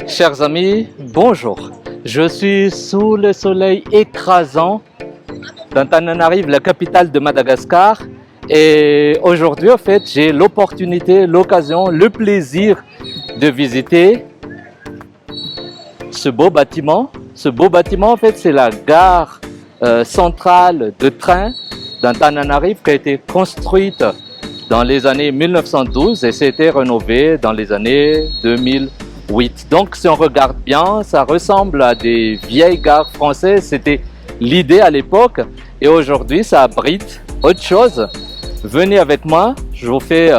Chers amis, bonjour. Je suis sous le soleil écrasant d'Antananarive, la capitale de Madagascar. Et aujourd'hui, en fait, j'ai l'opportunité, l'occasion, le plaisir de visiter ce beau bâtiment. Ce beau bâtiment, en fait, c'est la gare centrale de train d'Antananarive qui a été construite dans les années 1912 et c'était rénové dans les années 2008. Donc si on regarde bien, ça ressemble à des vieilles gares françaises, c'était l'idée à l'époque et aujourd'hui ça abrite autre chose. Venez avec moi, je vous fais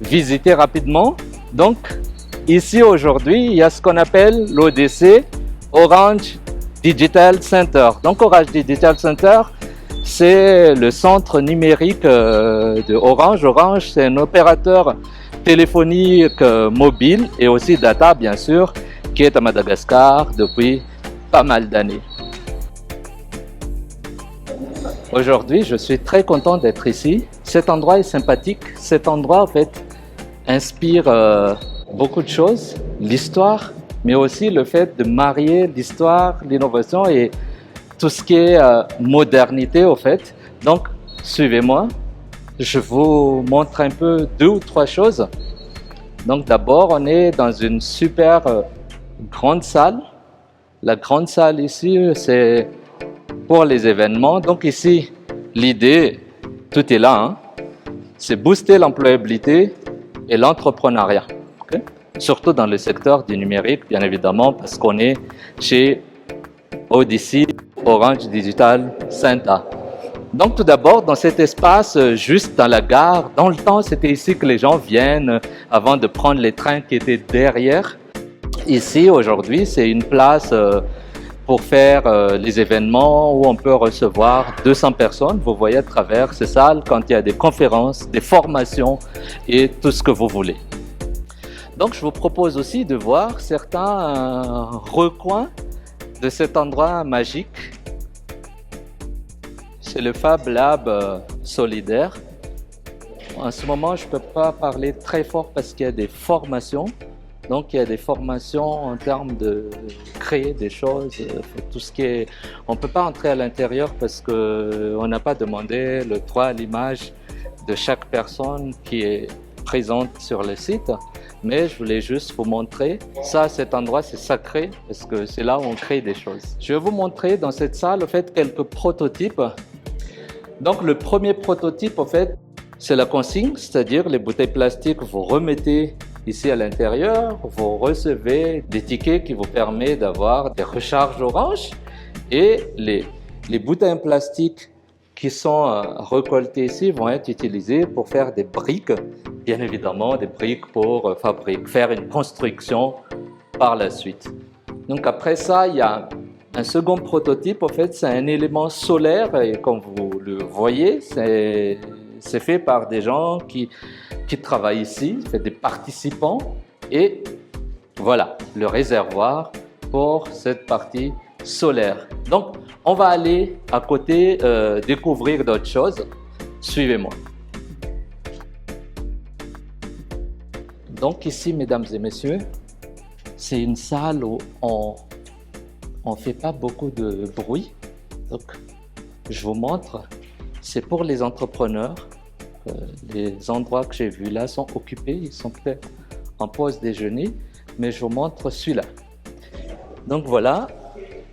visiter rapidement. Donc ici aujourd'hui, il y a ce qu'on appelle l'ODC, Orange Digital Center. Donc Orange Digital Center, c'est le centre numérique de Orange. Orange, c'est un opérateur téléphonique mobile et aussi data, bien sûr, qui est à Madagascar depuis pas mal d'années. Aujourd'hui, je suis très content d'être ici. Cet endroit est sympathique. Cet endroit, en fait, inspire beaucoup de choses. L'histoire, mais aussi le fait de marier l'histoire, l'innovation et tout ce qui est modernité au fait. Donc, suivez-moi. Je vous montre un peu 2 ou 3 choses. Donc, d'abord, on est dans une super grande salle. La grande salle ici, c'est pour les événements. Donc ici, l'idée, tout est là. Hein. C'est booster l'employabilité et l'entrepreneuriat. Okay? Surtout dans le secteur du numérique, bien évidemment, parce qu'on est chez ODC, Orange Digital Center. Donc tout d'abord, dans cet espace, juste dans la gare, dans le temps, c'était ici que les gens viennent avant de prendre les trains qui étaient derrière. Ici, aujourd'hui, c'est une place pour faire les événements où on peut recevoir 200 personnes. Vous voyez à travers ces salles quand il y a des conférences, des formations et tout ce que vous voulez. Donc je vous propose aussi de voir certains recoins de cet endroit magique. C'est le Fab Lab solidaire. En ce moment, je ne peux pas parler très fort parce qu'il y a des formations. Donc, il y a des formations en termes de créer des choses, tout ce qui est... On ne peut pas entrer à l'intérieur parce qu'on n'a pas demandé le droit à l'image de chaque personne qui est présente sur le site. Mais je voulais juste vous montrer. Ça, cet endroit, c'est sacré parce que c'est là où on crée des choses. Je vais vous montrer dans cette salle, en fait, quelques prototypes. Donc, le premier prototype, en fait, c'est la consigne, c'est-à-dire les bouteilles plastiques, vous remettez ici à l'intérieur, vous recevez des tickets qui vous permettent d'avoir des recharges Orange et les bouteilles en plastique qui sont récoltées ici vont être utilisées pour faire des briques, bien évidemment des briques pour faire une construction par la suite. Donc après ça, il y a un second prototype, en fait, c'est un élément solaire et comme vous le voyez, c'est fait par des gens qui travaillent ici, c'est des participants et voilà le réservoir pour cette partie solaire. Donc on va aller à côté découvrir d'autres choses. Suivez-moi. Donc ici, mesdames et messieurs, c'est une salle où on ne fait pas beaucoup de bruit. Donc je vous montre, c'est pour les entrepreneurs. Les endroits que j'ai vus là sont occupés, ils sont peut-être en pause déjeuner, mais je vous montre celui-là. Donc voilà,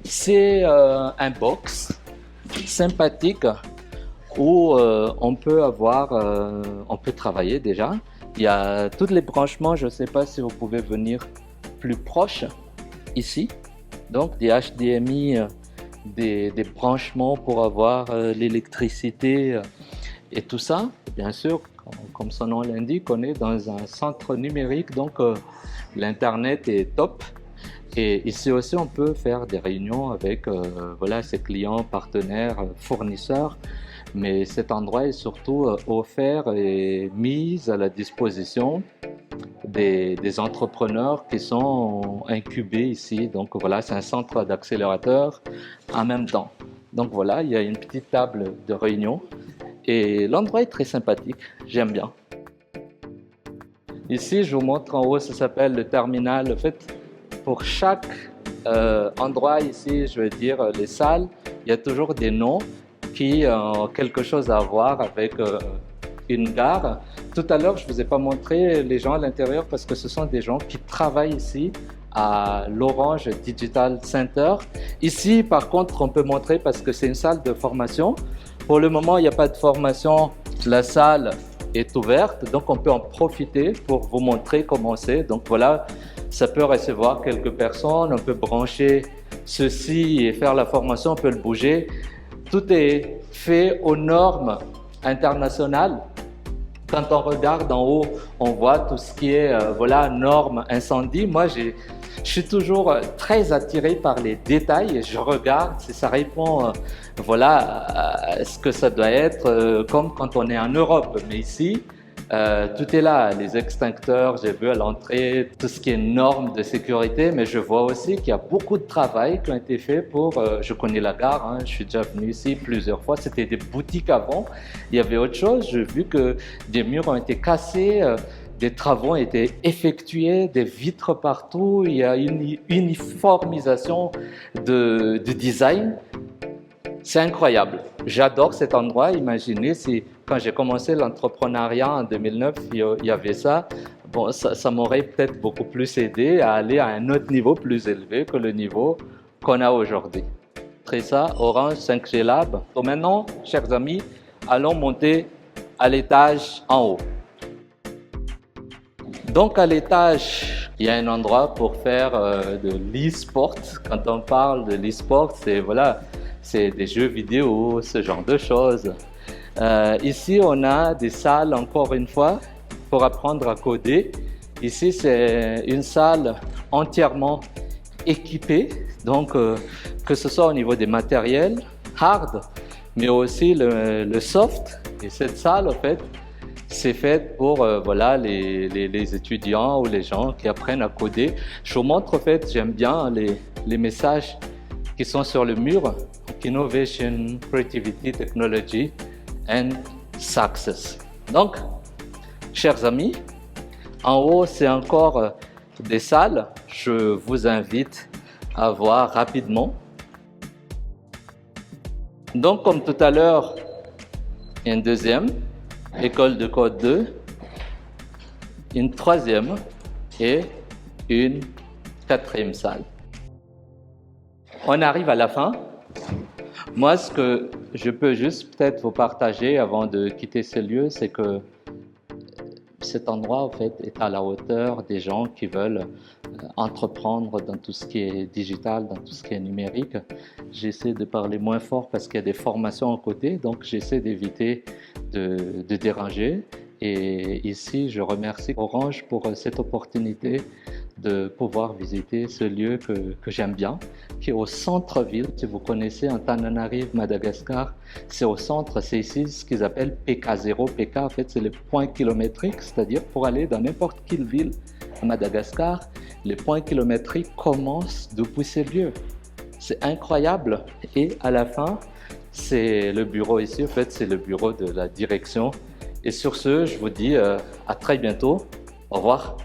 c'est un box sympathique où on peut travailler déjà. Il y a tous les branchements, je ne sais pas si vous pouvez venir plus proche ici. Donc des HDMI, des branchements pour avoir l'électricité et tout ça. Bien sûr, comme son nom l'indique, on est dans un centre numérique, donc l'internet est top. Et ici aussi, on peut faire des réunions avec voilà, ses clients, partenaires, fournisseurs. Mais cet endroit est surtout offert et mis à la disposition des entrepreneurs qui sont incubés ici. Donc voilà, c'est un centre d'accélérateur en même temps. Donc voilà, il y a une petite table de réunion. Et l'endroit est très sympathique, j'aime bien. Ici, je vous montre en haut, ça s'appelle le terminal. En fait, pour chaque endroit ici, je veux dire les salles, il y a toujours des noms qui ont quelque chose à voir avec une gare. Tout à l'heure, je ne vous ai pas montré les gens à l'intérieur parce que ce sont des gens qui travaillent ici à l'Orange Digital Center. Ici, par contre, on peut montrer parce que c'est une salle de formation. Pour le moment, il n'y a pas de formation. La salle est ouverte, donc on peut en profiter pour vous montrer comment c'est. Donc voilà, ça peut recevoir quelques personnes, on peut brancher ceci et faire la formation, on peut le bouger. Tout est fait aux normes internationales. Quand on regarde en haut, on voit tout ce qui est voilà, normes incendie. Moi, je suis toujours très attiré par les détails et je regarde si ça répond voilà, à ce que ça doit être comme quand on est en Europe. Mais ici, tout est là, les extincteurs, j'ai vu à l'entrée, tout ce qui est normes de sécurité, mais je vois aussi qu'il y a beaucoup de travail qui a été fait pour, je connais la gare, hein, je suis déjà venu ici plusieurs fois, c'était des boutiques avant, il y avait autre chose, j'ai vu que des murs ont été cassés, des travaux ont été effectués, des vitres partout, il y a une uniformisation de design. C'est incroyable. J'adore cet endroit. Imaginez si, quand j'ai commencé l'entrepreneuriat en 2009, il y avait ça. Bon, ça m'aurait peut-être beaucoup plus aidé à aller à un autre niveau plus élevé que le niveau qu'on a aujourd'hui. C'est ça, Orange 5G Lab. Donc maintenant, chers amis, allons monter à l'étage en haut. Donc à l'étage, il y a un endroit pour faire de l'e-sport. Quand on parle de l'e-sport, c'est voilà. C'est des jeux vidéo, ce genre de choses. Ici, on a des salles, encore une fois, pour apprendre à coder. Ici, c'est une salle entièrement équipée, donc que ce soit au niveau des matériels, hard, mais aussi le soft. Et cette salle, en fait, c'est faite pour voilà, les étudiants ou les gens qui apprennent à coder. Je vous montre, en fait, j'aime bien les messages qui sont sur le mur. Innovation, Creativity, Technology and Success. Donc, chers amis, en haut, c'est encore des salles. Je vous invite à voir rapidement. Donc, comme tout à l'heure, une deuxième, école de code 2, une troisième et une quatrième salle. On arrive à la fin. Moi, ce que je peux juste peut-être vous partager avant de quitter ce lieu, c'est que cet endroit, en fait, est à la hauteur des gens qui veulent entreprendre dans tout ce qui est digital, dans tout ce qui est numérique. J'essaie de parler moins fort parce qu'il y a des formations à côté, donc j'essaie d'éviter de déranger. Et ici, je remercie Orange pour cette opportunité de pouvoir visiter ce lieu que j'aime bien, qui est au centre-ville. Si vous connaissez Antananarive, Madagascar, c'est au centre, c'est ici ce qu'ils appellent PK0. PK, en fait, c'est le point kilométrique, c'est-à-dire pour aller dans n'importe quelle ville à Madagascar, les points kilométriques commencent depuis ce lieu. C'est incroyable. Et à la fin, c'est le bureau ici, en fait, c'est le bureau de la direction. Et sur ce, je vous dis à très bientôt. Au revoir.